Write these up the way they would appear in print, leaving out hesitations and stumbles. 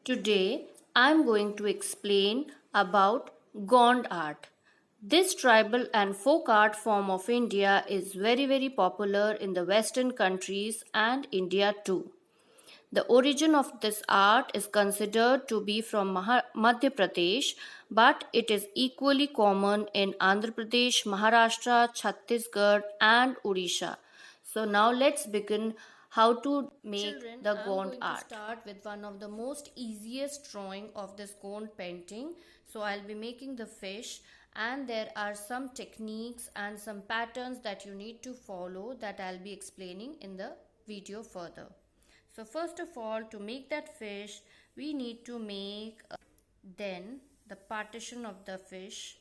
Today I am going to explain about Gond art. This tribal and folk art form of India is very popular in the western countries and India too. The origin of this art is considered to be from Madhya Pradesh, but it is equally common in Andhra Pradesh, Maharashtra, Chhattisgarh, and Odisha. So now let's begin how to make the Gond art. To start with one of the most easiest drawing of this Gond painting. So I'll be making the fish, and there are some techniques and some patterns that you need to follow that I'll be explaining in the video further. So first of all, to make that fish, we need to make then the partition of the fish,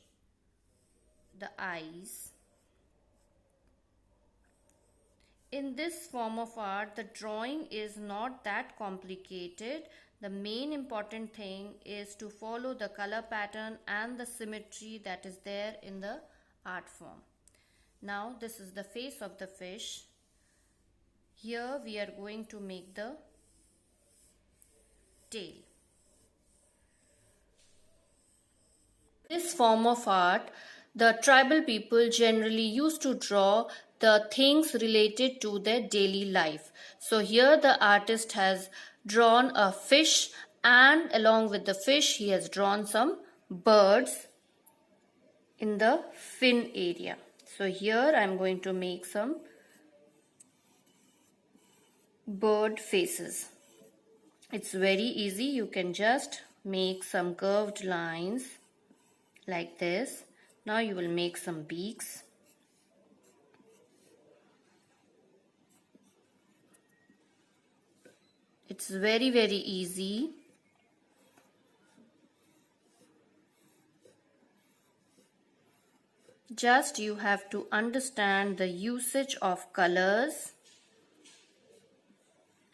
the eyes. In this form of art, the drawing is not that complicated. The main important thing is to follow the color pattern and the symmetry that is there in the art form. Now this is the face of the fish. Here we are going to make the tail. This form of art, the tribal people generally used to draw the things related to their daily life. So here the artist has drawn a fish, and along with the fish he has drawn some birds in the fin area. So here I am going to make some bird faces. It's very easy. You can just make some curved lines like this. Now you will make some beaks. It's very easy. Just you have to understand the usage of colors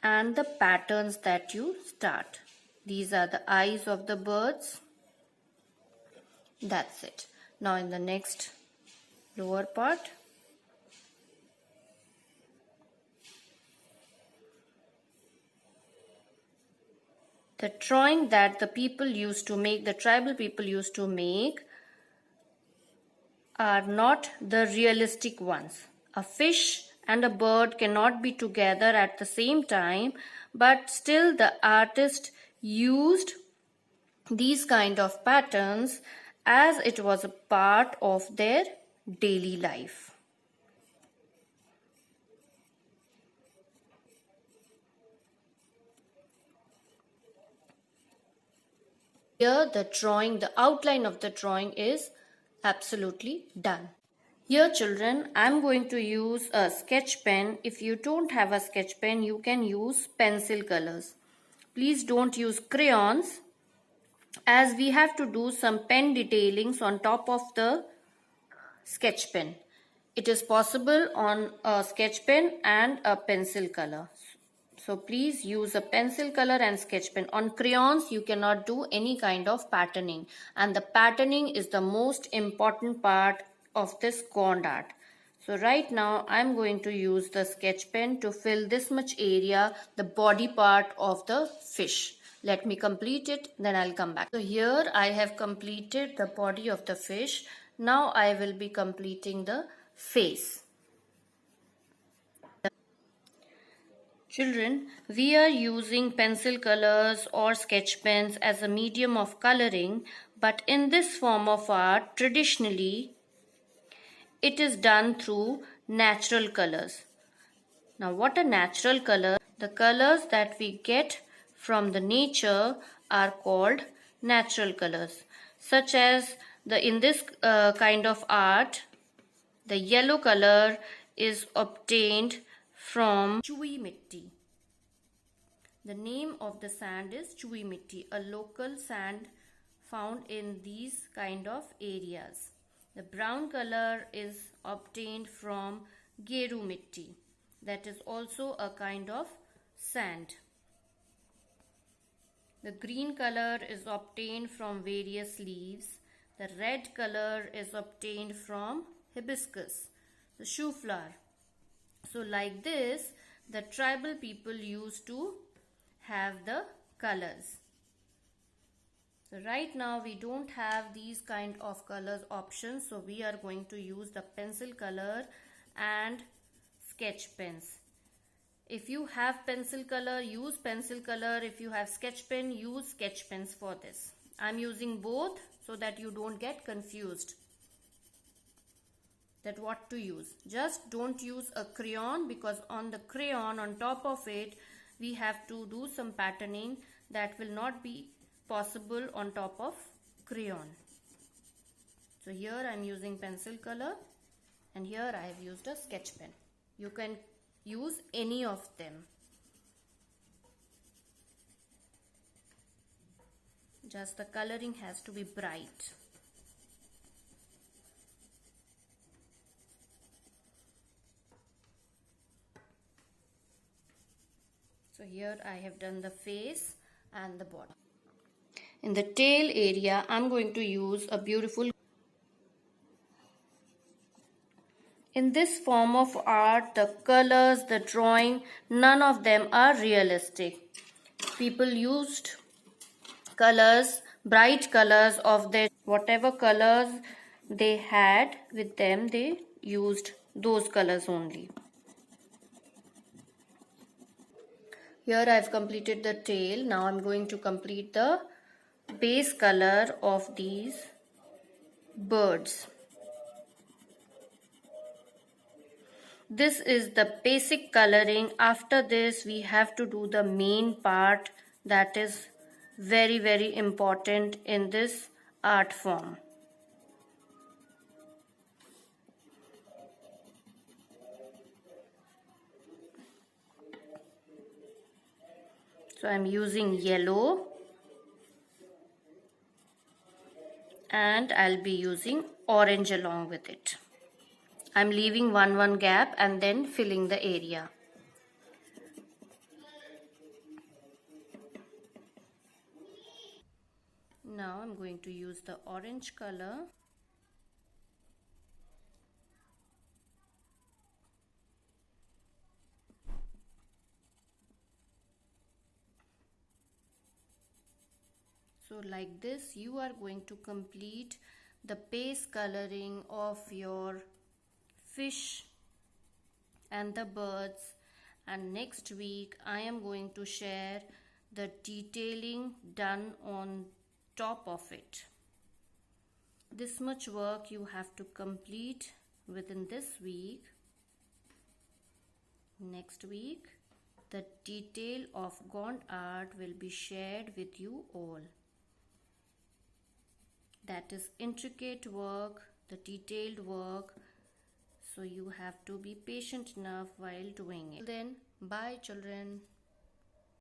and the patterns that you start. These are the eyes of the birds. That's it. Now in the next lower part, the drawing that the people used to make, the tribal people used to make, are not the realistic ones. A fish and a bird cannot be together at the same time, but still the artist used these kind of patterns as it was a part of their daily life. Here the outline of the drawing is absolutely done. Here children, I am going to use a sketch pen. If you don't have a sketch pen, you can use pencil colors. Please don't use crayons, as we have to do some pen detailings on top of the sketch pen. It is possible on a sketch pen and a pencil color. So please use a pencil color and sketch pen. On crayons, you cannot do any kind of patterning. And the patterning is the most important part of this Gond art. So right now, I'm going to use the sketch pen to fill this much area, the body part of the fish. Let me complete it, then I'll come back. So here I have completed the body of the fish. Now I will be completing the face. Children, we are using pencil colors or sketch pens as a medium of coloring, but in this form of art, traditionally, it is done through natural colors. Now, what are natural colors? The colors that we get from the nature are called natural colors, such as in this kind of art, the yellow color is obtained from Chui Mitti. The name of the sand is Chui Mitti, a local sand found in these kind of areas. The brown color is obtained from Geru Mitti. That is also a kind of sand. The green color is obtained from various leaves. The red color is obtained from hibiscus, the shoe flower. So like this, the tribal people used to have the colors. So right now we don't have these kind of colors options, so we are going to use the pencil color and sketch pens. If you have pencil color, use pencil color. If you have sketch pen, use sketch pens for this. I'm using both so that you don't get confused that what to use. Just don't use a crayon, because on the crayon, on top of it, we have to do some patterning that will not be possible on top of crayon. So here I'm using pencil color and here I have used a sketch pen. You can use any of them. Just the coloring has to be bright. So here I have done the face and the body. In the tail area, I'm going to use a beautiful. In this form of art, the colors, the drawing, none of them are realistic. People used colors, bright colors of their whatever colors they had with them, they used those colors only. Here I have completed the tail. Now I'm going to complete the base color of these birds. This is the basic coloring. After this we have to do the main part that is very important in this art form. So I'm using yellow and I'll be using orange along with it. I'm leaving one gap and then filling the area. Now I'm going to use the orange color. So like this you are going to complete the base coloring of your fish and the birds, and next week I am going to share the detailing done on top of it. This much work you have to complete within this week. Next week the detail of Gond art will be shared with you all. That is intricate work, the detailed work, so you have to be patient enough while doing it. Then bye children.